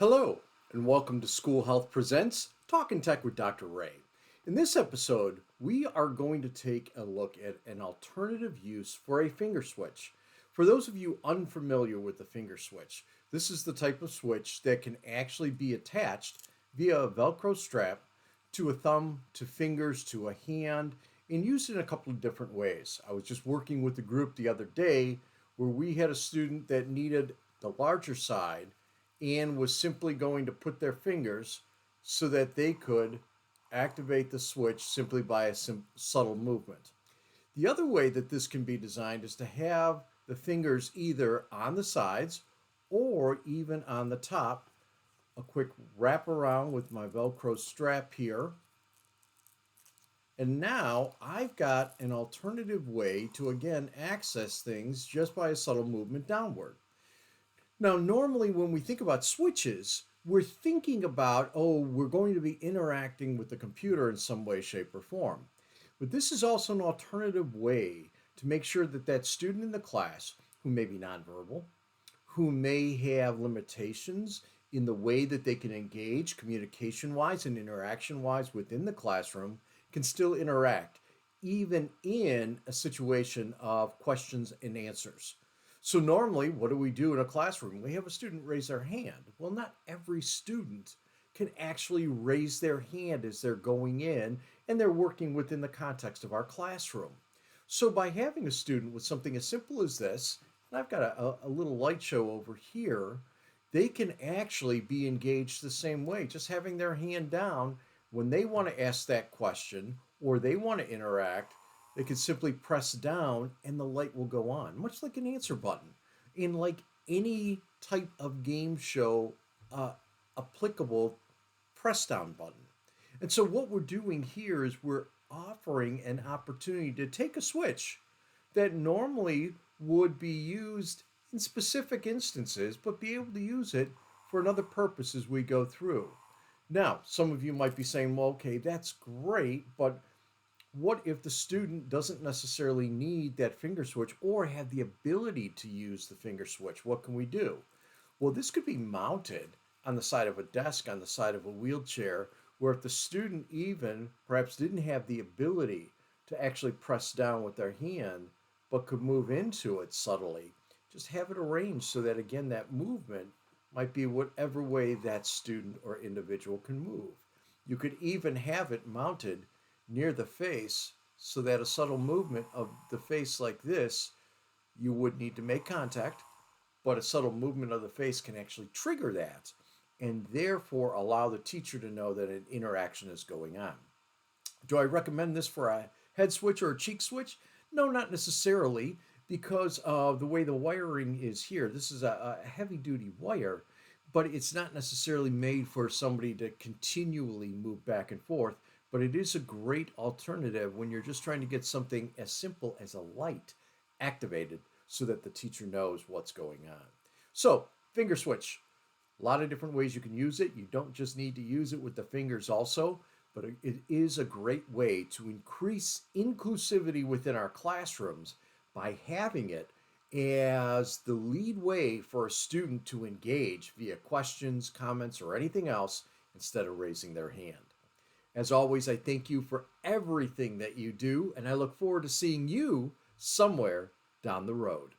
Hello, and welcome to School Health Presents Talkin Tech with Dr. Ray. In this episode, we are going to take a look at an alternative use for a finger switch. For those of you unfamiliar with the finger switch, this is the type of switch that can actually be attached via a Velcro strap to a thumb, to fingers, to a hand, and used in a couple of different ways. I was just working with a group the other day where we had a student that needed the larger side and was simply going to put their fingers so that they could activate the switch simply by a subtle movement. The other way that this can be designed is to have the fingers either on the sides or even on the top. A quick wrap around with my Velcro strap here. And now I've got an alternative way to again access things just by a subtle movement downward. Now, normally when we think about switches, we're thinking about, oh, we're going to be interacting with the computer in some way, shape, or form. But this is also an alternative way to make sure that that student in the class who may be nonverbal, who may have limitations in the way that they can engage communication-wise and interaction-wise within the classroom can still interact, even in a situation of questions and answers. So normally, what do we do in a classroom? We have a student raise their hand. Well, not every student can actually raise their hand as they're going in and they're working within the context of our classroom. So by having a student with something as simple as this, and I've got a little light show over here, they can actually be engaged the same way, just having their hand down when they want to ask that question or they want to interact. They can simply press down and the light will go on, much like an answer button. In like any type of game show applicable press down button. And so what we're doing here is we're offering an opportunity to take a switch that normally would be used in specific instances, but be able to use it for another purpose as we go through. Now, some of you might be saying, well, okay, that's great, but what if the student doesn't necessarily need that finger switch or have the ability to use the finger switch? What can we do? Well, this could be mounted on the side of a desk, on the side of a wheelchair, where if the student even perhaps didn't have the ability to actually press down with their hand, but could move into it subtly, just have it arranged so that, again, that movement might be whatever way that student or individual can move. You could even have it mounted near the face so that a subtle movement of the face like this, you would need to make contact, but a subtle movement of the face can actually trigger that and therefore allow the teacher to know that an interaction is going on. Do I recommend this for a head switch or a cheek switch? No, not necessarily, because of the way the wiring is here. This is a heavy duty wire, but it's not necessarily made for somebody to continually move back and forth. But it is a great alternative when you're just trying to get something as simple as a light activated so that the teacher knows what's going on. So, finger switch. A lot of different ways you can use it. You don't just need to use it with the fingers also, but it is a great way to increase inclusivity within our classrooms by having it as the lead way for a student to engage via questions, comments, or anything else instead of raising their hand. As always, I thank you for everything that you do, and I look forward to seeing you somewhere down the road.